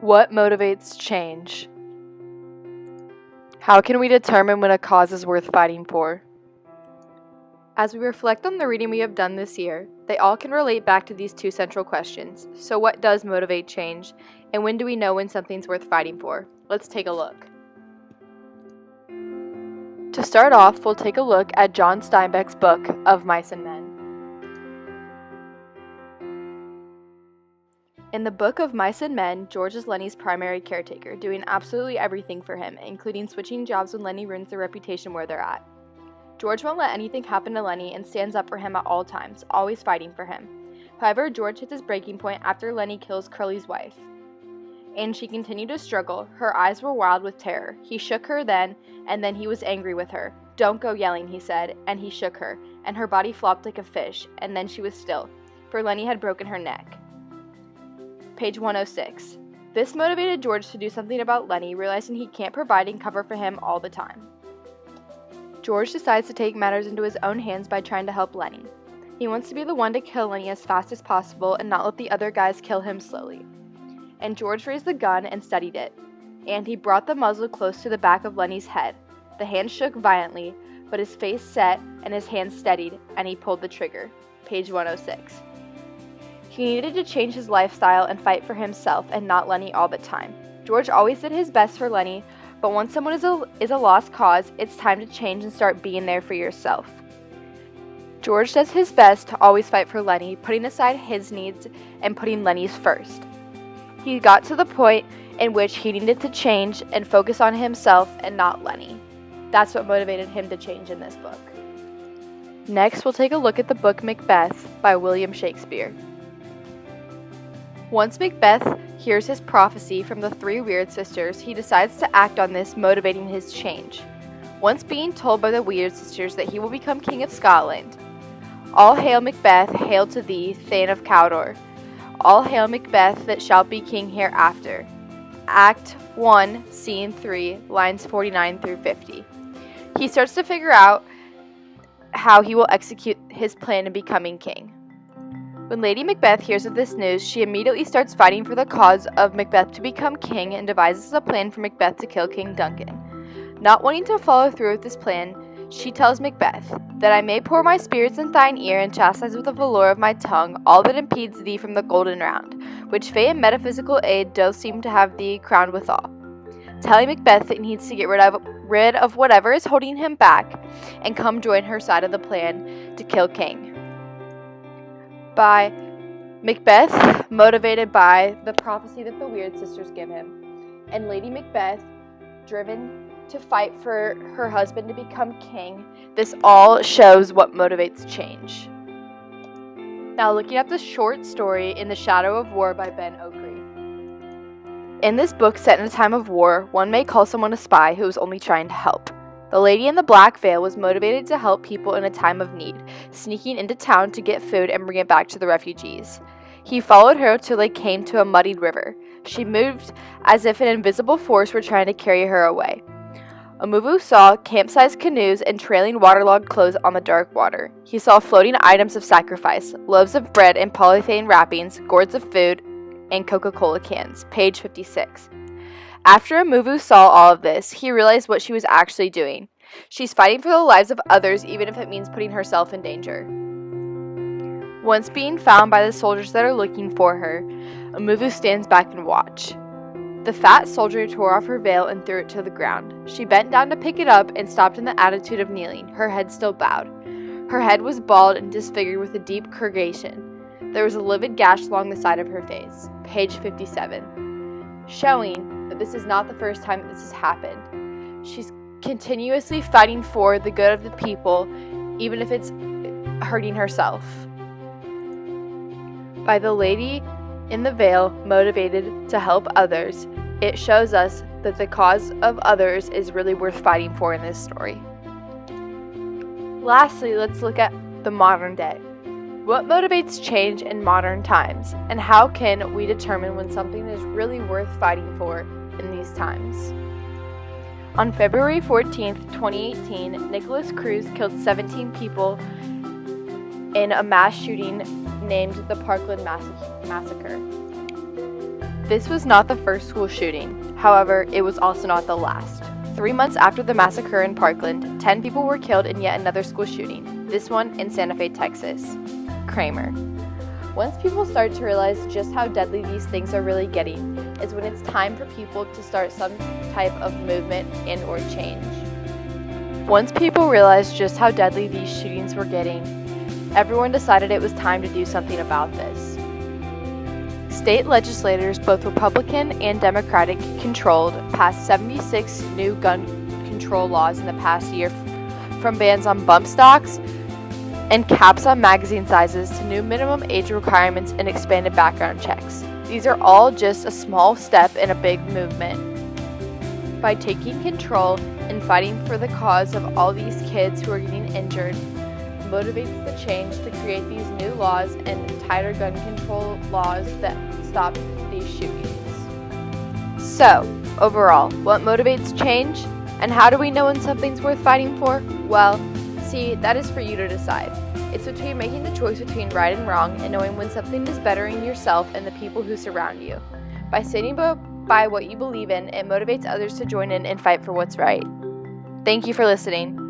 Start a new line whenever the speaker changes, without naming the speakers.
What motivates change? How can we determine when a cause is worth fighting for? As we reflect on the reading we have done this year, they all can relate back to these two central questions. So what does motivate change, and when do we know when something's worth fighting for? Let's take a look. To start off, we'll take a look at John Steinbeck's book, Of Mice and Men. In the book of Mice and Men, George is Lenny's primary caretaker, doing absolutely everything for him, including switching jobs when Lenny ruins their reputation where they're at. George won't let anything happen to Lenny and stands up for him at all times, always fighting for him. However, George hits his breaking point after Lenny kills Curly's wife. And she continued to struggle. Her eyes were wild with terror. He shook her then, and then he was angry with her. "Don't go yelling," he said, and he shook her, and her body flopped like a fish, and then she was still, for Lenny had broken her neck. Page 106. This motivated George to do something about Lenny, realizing he can't provide and cover for him all the time. George decides to take matters into his own hands by trying to help Lenny. He wants to be the one to kill Lenny as fast as possible and not let the other guys kill him slowly. And George raised the gun and steadied it, and he brought the muzzle close to the back of Lenny's head. The hand shook violently, but his face set and his hand steadied, and he pulled the trigger. Page 106. He needed to change his lifestyle and fight for himself and not Lenny all the time. George always did his best for Lenny, but once someone is a lost cause, it's time to change and start being there for yourself. George does his best to always fight for Lenny, putting aside his needs and putting Lenny's first. He got to the point in which he needed to change and focus on himself and not Lenny. That's what motivated him to change in this book. Next, we'll take a look at the book Macbeth by William Shakespeare. Once Macbeth hears his prophecy from the three Weird sisters, he decides to act on this, motivating his change. Once being told by the Weird sisters that he will become King of Scotland. "All hail Macbeth, hail to thee, Thane of Cawdor. All hail Macbeth that shalt be king hereafter." Act 1, Scene 3, lines 49 through 50. He starts to figure out how he will execute his plan in becoming king. When Lady Macbeth hears of this news, she immediately starts fighting for the cause of Macbeth to become king and devises a plan for Macbeth to kill King Duncan. Not wanting to follow through with this plan, she tells Macbeth, "That I may pour my spirits in thine ear and chastise with the velour of my tongue all that impedes thee from the golden round, which fate and metaphysical aid doth seem to have thee crowned withal." Telling Macbeth that he needs to get rid of whatever is holding him back and come join her side of the plan to kill King. By Macbeth, motivated by the prophecy that the Weird sisters give him, and Lady Macbeth, driven to fight for her husband to become king. This all shows what motivates change. Now, looking at the short story In the Shadow of War by Ben Okri. In this book set in a time of war, one may call someone a spy who is only trying to help. The lady in the black veil was motivated to help people in a time of need, sneaking into town to get food and bring it back to the refugees. He followed her till they came to a muddied river. She moved as if an invisible force were trying to carry her away. Omuvu saw camp-sized canoes and trailing waterlogged clothes on the dark water. He saw floating items of sacrifice, loaves of bread in polythene wrappings, gourds of food, and Coca-Cola cans. Page 56. After Omuvu saw all of this, he realized what she was actually doing. She's fighting for the lives of others, even if it means putting herself in danger. Once being found by the soldiers that are looking for her, Omuvu stands back and watch. The fat soldier tore off her veil and threw it to the ground. She bent down to pick it up and stopped in the attitude of kneeling, her head still bowed. Her head was bald and disfigured with a deep corrugation. There was a livid gash along the side of her face. Page 57. Showing that this is not the first time that this has happened. She's continuously fighting for the good of the people, even if it's hurting herself. By the lady in the veil, motivated to help others, it shows us that the cause of others is really worth fighting for in this story. Lastly, let's look at the modern day. What motivates change in modern times, and how can we determine when something is really worth fighting for in these times? On February 14th, 2018, Nicholas Cruz killed 17 people in a mass shooting named the Parkland Massacre. This was not the first school shooting. However, it was also not the last. 3 months after the massacre in Parkland, 10 people were killed in yet another school shooting, this one in Santa Fe, Texas. Kramer. Once people start to realize just how deadly these things are really getting, is when it's time for people to start some type of movement and or change. Once people realized just how deadly these shootings were getting, everyone decided it was time to do something about this. State legislators, both Republican and Democratic controlled, passed 76 new gun control laws in the past year, from bans on bump stocks and caps on magazine sizes to new minimum age requirements and expanded background checks. These are all just a small step in a big movement. By taking control and fighting for the cause of all these kids who are getting injured, motivates the change to create these new laws and tighter gun control laws that stop these shootings. So, overall, what motivates change? And how do we know when something's worth fighting for? Well, see, that is for you to decide. It's between making the choice between right and wrong and knowing when something is bettering yourself and the people who surround you. By standing by what you believe in, it motivates others to join in and fight for what's right. Thank you for listening.